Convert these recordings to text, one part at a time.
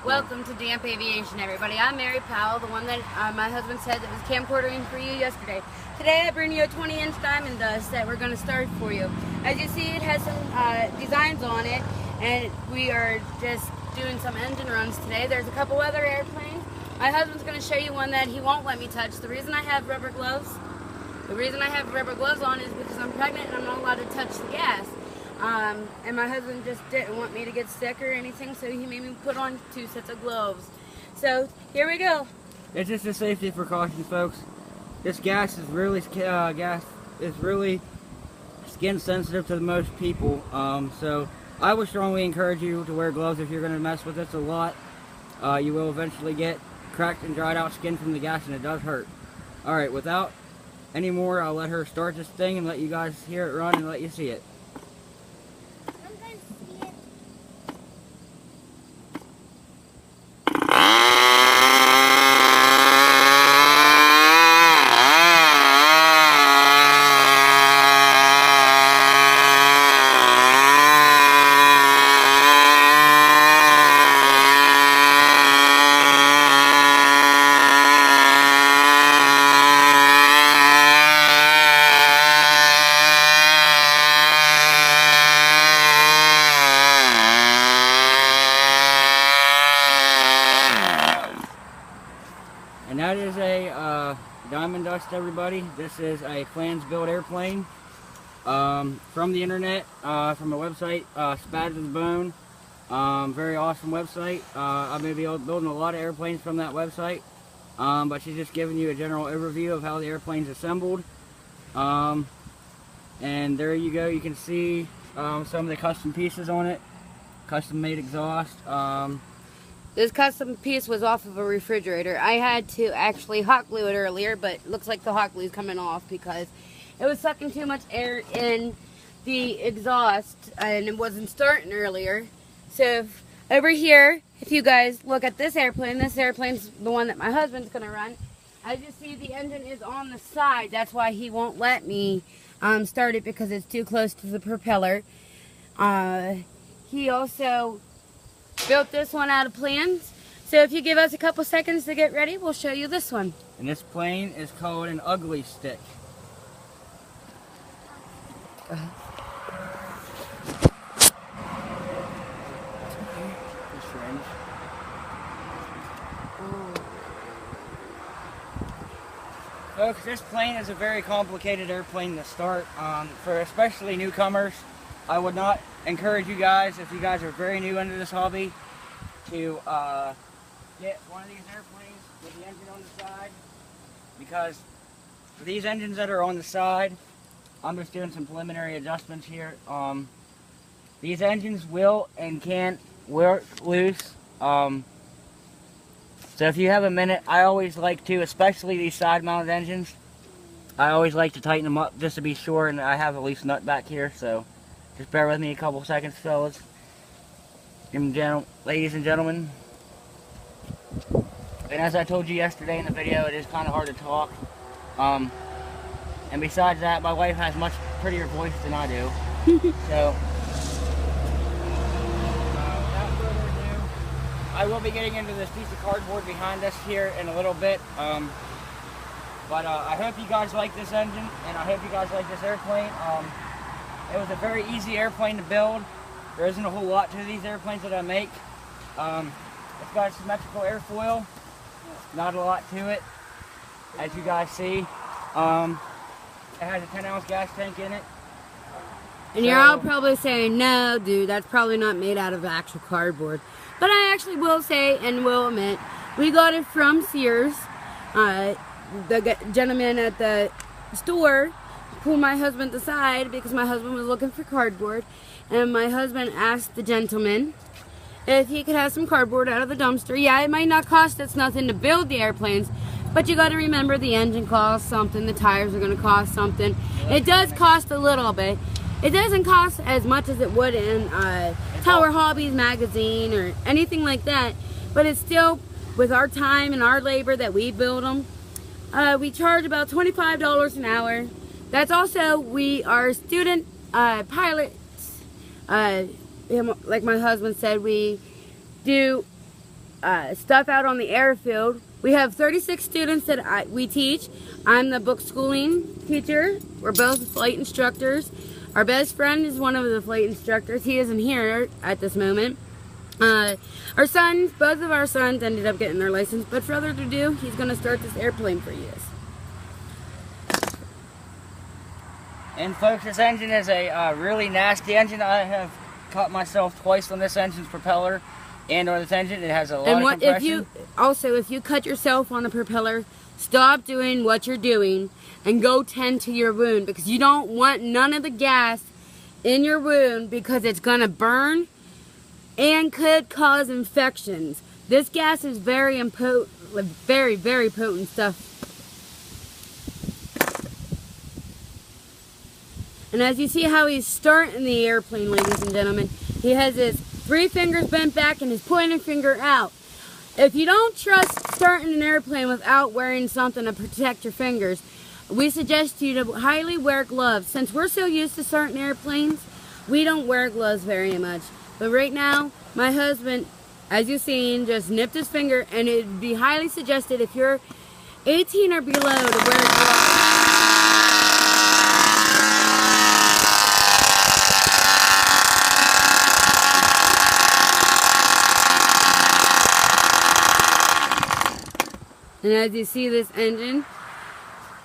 Welcome to Damp Aviation, everybody. I'm Mary Powell, the one that my husband said that was camcordering for you yesterday. Today I bring you a 20-inch diamond dust that we're going to start for you. As you see, it has some designs on it, and we are just doing some engine runs today. There's a couple other airplanes. My husband's going to show you one that he won't let me touch. The reason I have rubber gloves on is because I'm pregnant and I'm not allowed to touch the gas. And my husband just didn't want me to get sick or anything, so he made me put on 2 sets of gloves. So here we go. It's just a safety precaution, folks. This gas is really skin sensitive to most people. So I would strongly encourage you to wear gloves if you're going to mess with this a lot. You will eventually get cracked and dried out skin from the gas, and it does hurt. All right, without any more, I'll let her start this thing and let you guys hear it run and let you see it. And that is a diamond dust, everybody. This is a Flans built airplane from the internet, from a website, Spad to the Bone. Very awesome website. I'm going to be building a lot of airplanes from that website, but she's just giving you a general overview of how the airplane's assembled. And there you go. You can see some of the custom pieces on it, custom made exhaust. This custom piece was off of a refrigerator. I had to actually hot glue it earlier, but it looks like the hot glue is coming off because it was sucking too much air in the exhaust and it wasn't starting earlier. So over here, if you guys look at this airplane's the one that my husband's going to run. As you see, the engine is on the side. That's why he won't let me start it, because it's too close to the propeller. He also built this one out of plans. So if you give us a couple seconds to get ready, we'll show you this one. And this plane is called an ugly stick. Folks, this plane is a very complicated airplane to start. For especially newcomers, I would not encourage you guys, if you guys are very new into this hobby, to get one of these airplanes with the engine on the side, because for these engines that are on the side, I'm just doing some preliminary adjustments here. These engines will and can work loose. So if you have a minute, I always like to, especially these side-mounted engines, I always like to tighten them up just to be sure, and I have a loose nut back here, so just bear with me a couple seconds, fellas. Ladies and gentlemen. And as I told you yesterday in the video, it is kind of hard to talk. And besides that, my wife has much prettier voice than I do. So, without further ado, I will be getting into this piece of cardboard behind us here in a little bit. But I hope you guys like this engine, and I hope you guys like this airplane. It was a very easy airplane to build. There isn't a whole lot to these airplanes that I make. It's got symmetrical airfoil. Not a lot to it, as you guys see. It has a 10-ounce gas tank in it. And you're all probably saying, no, dude, that's probably not made out of actual cardboard. But I actually will say and will admit, we got it from Sears. The gentleman at the store pulled my husband aside because my husband was looking for cardboard, and my husband asked the gentleman if he could have some cardboard out of the dumpster. Yeah, it might not cost us nothing to build the airplanes, but you got to remember the engine costs something, the tires are going to cost something. It does cost a little bit. It doesn't cost as much as it would in Tower Hobbies magazine or anything like that, but it's still, with our time and our labor that we build them, we charge about $25 an hour. That's also, we are student pilots. Like my husband said, we do stuff out on the airfield. We have 36 students that we teach. I'm the book schooling teacher. We're both flight instructors. Our best friend is one of the flight instructors. He isn't here at this moment. Our sons, both of our sons ended up getting their license, but further ado, he's going to start this airplane for you. And folks, this engine is a really nasty engine. I have caught myself twice on this engine's propeller and on this engine. It has a lot of compression. If you cut yourself on the propeller, stop doing what you're doing and go tend to your wound, because you don't want none of the gas in your wound, because it's going to burn and could cause infections. This gas is very potent stuff. And as you see how he's starting the airplane, ladies and gentlemen, he has his 3 fingers bent back and his pointer finger out. If you don't trust starting an airplane without wearing something to protect your fingers, we suggest you to highly wear gloves. Since we're so used to starting airplanes, we don't wear gloves very much. But right now, my husband, as you've seen, just nipped his finger, and it would be highly suggested if you're 18 or below to wear gloves. And as you see, this engine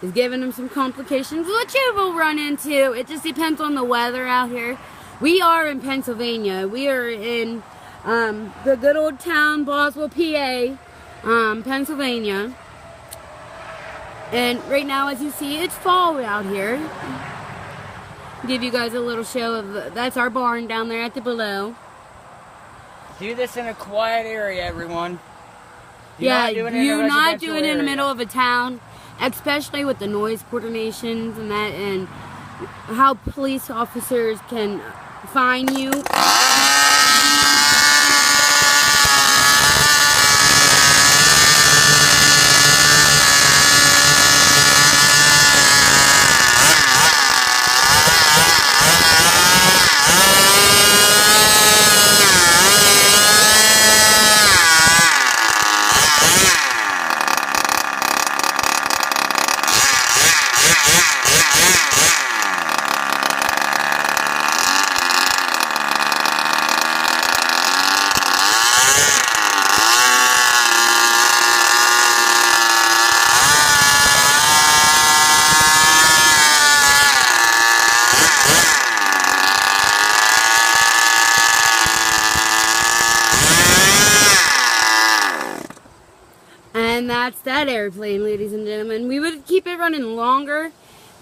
is giving him some complications, which you will run into. It just depends on the weather out here. We are in Pennsylvania. We are in the good old town, Boswell, PA, Pennsylvania. And right now, as you see, it's fall out here. Give you guys a little show of that's our barn down there at the below. Do this in a quiet area, everyone. You're not doing it in the middle of a town, especially with the noise coordinations and that, and how police officers can fine you. And that's that airplane, ladies and gentlemen. We would keep it running longer,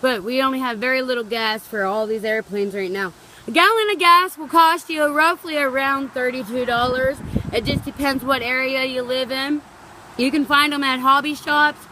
but we only have very little gas for all these airplanes right now. A gallon of gas will cost you roughly around $32. It just depends what area you live in. You can find them at hobby shops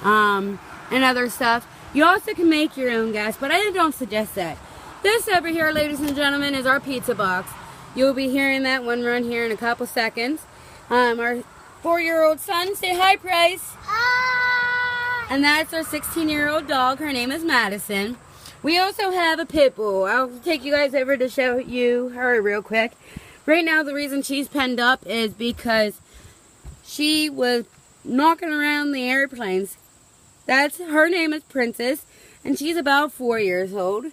and other stuff. You also can make your own gas, but I don't suggest that. This over here, ladies and gentlemen, is our pizza box. You'll be hearing that one run here in a couple seconds. Our 4-year-old son, say hi, Price. Hi. And that's our 16-year-old dog. Her name is Madison. We also have a pit bull. I'll take you guys over to show you her real quick. Right now, the reason she's penned up is because she was knocking around the airplanes. Her name is Princess, and she's about 4 years old.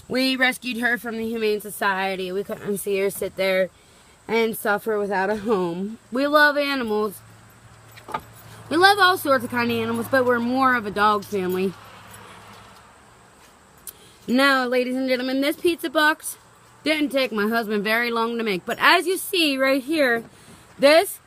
We rescued her from the Humane Society. We couldn't see her sit there and suffer without a home. We love animals. We love all sorts of kind of animals, but we're more of a dog family. Now, ladies and gentlemen, this pizza box didn't take my husband very long to make. But as you see right here, this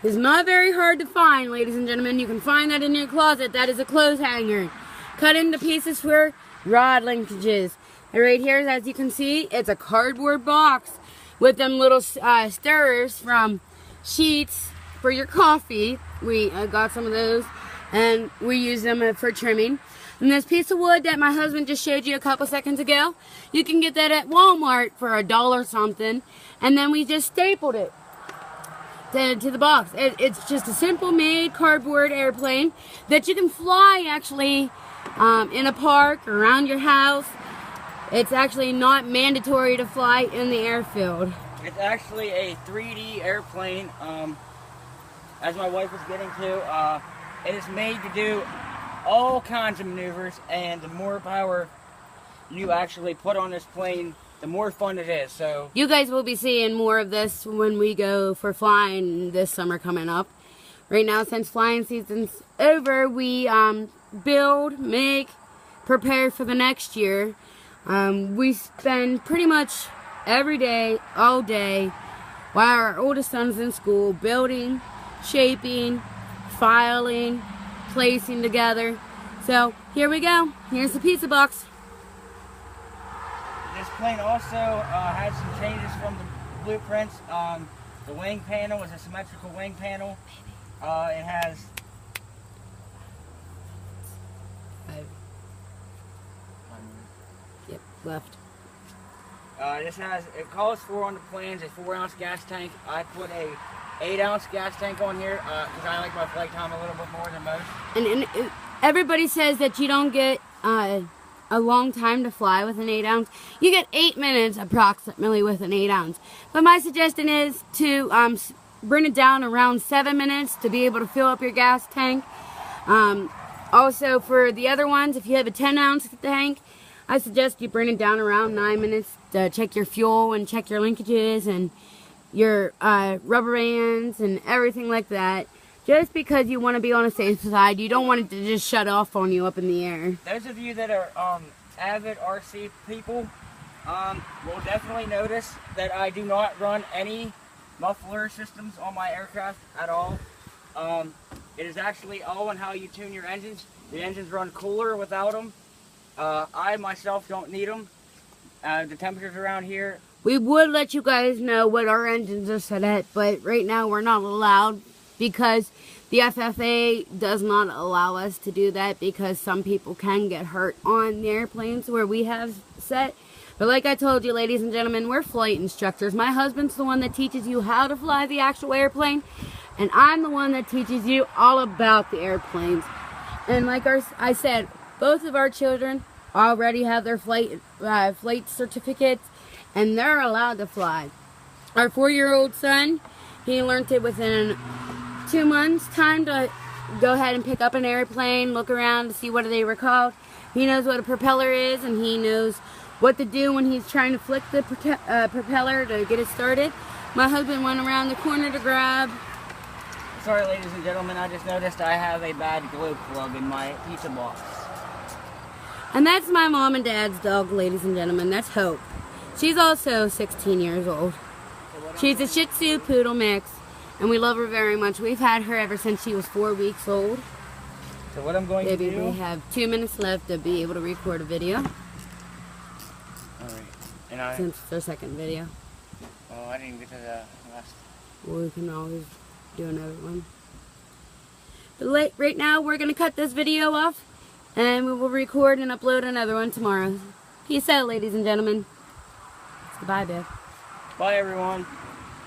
is not very hard to find, ladies and gentlemen. You can find that in your closet. That is a clothes hanger. Cut into pieces for rod linkages. And right here, as you can see, it's a cardboard box with them little stirrers from Sheets for your coffee. We got some of those, and we use them for trimming. And this piece of wood that my husband just showed you a couple seconds ago, you can get that at Walmart for $1 something. And then we just stapled it to the box. It's just a simple made cardboard airplane that you can fly actually in a park or around your house. It's actually not mandatory to fly in the airfield. It's actually a 3D airplane. as my wife was getting to, it is made to do all kinds of maneuvers, and the more power you actually put on this plane, the more fun it is. So you guys will be seeing more of this when we go for flying this summer coming up. Right now, since flying season's over, we build, make, prepare for the next year. We spend pretty much every day, all day, while our oldest son's in school, building, shaping, filing, placing together. So here we go. Here's the pizza box. this plane also had some changes from the blueprints. The wing panel is a symmetrical wing panel. It has Yep, left. it calls for on the plans a 4-ounce gas tank. I put a 8-ounce gas tank on here because I like my flight time a little bit more than most. And everybody says that you don't get a long time to fly with an 8-ounce. You get 8 minutes approximately with an 8-ounce. But my suggestion is to bring it down around 7 minutes to be able to fill up your gas tank. Also, for the other ones, if you have a 10-ounce tank, I suggest you bring it down around 9 minutes to check your fuel and check your linkages and your rubber bands and everything like that. Just because you want to be on a safe side, you don't want it to just shut off on you up in the air. Those of you that are avid RC people will definitely notice that I do not run any muffler systems on my aircraft at all. It is actually all on how you tune your engines. The engines run cooler without them. I myself don't need them. The temperatures around here. We would let you guys know what our engines are set at, but right now we're not allowed because the FFA does not allow us to do that because some people can get hurt on the airplanes where we have set. But like I told you, ladies and gentlemen, we're flight instructors. My husband's the one that teaches you how to fly the actual airplane, and I'm the one that teaches you all about the airplanes. And like I said, both of our children already have their flight certificates, and they're allowed to fly. Our 4-year-old son, he learned it within 2 months time to go ahead and pick up an airplane, look around to see what they were called. He knows what a propeller is, and he knows what to do when he's trying to flick the propeller to get it started. My husband went around the corner to grab. Sorry, ladies and gentlemen, I just noticed I have a bad glow plug in my pizza box. And that's my mom and dad's dog, ladies and gentlemen. That's Hope. She's also 16 years old. She's a Shih Tzu Poodle mix, and we love her very much. We've had her ever since she was 4 weeks old. So what I'm going to do... We have 2 minutes left to be able to record a video. Alright. And since it's our second video. Oh, I didn't get to the last... Well, we can always do another one. But right now, we're going to cut this video off, and we will record and upload another one tomorrow. Peace out, ladies and gentlemen. Goodbye, Biff. Bye, everyone.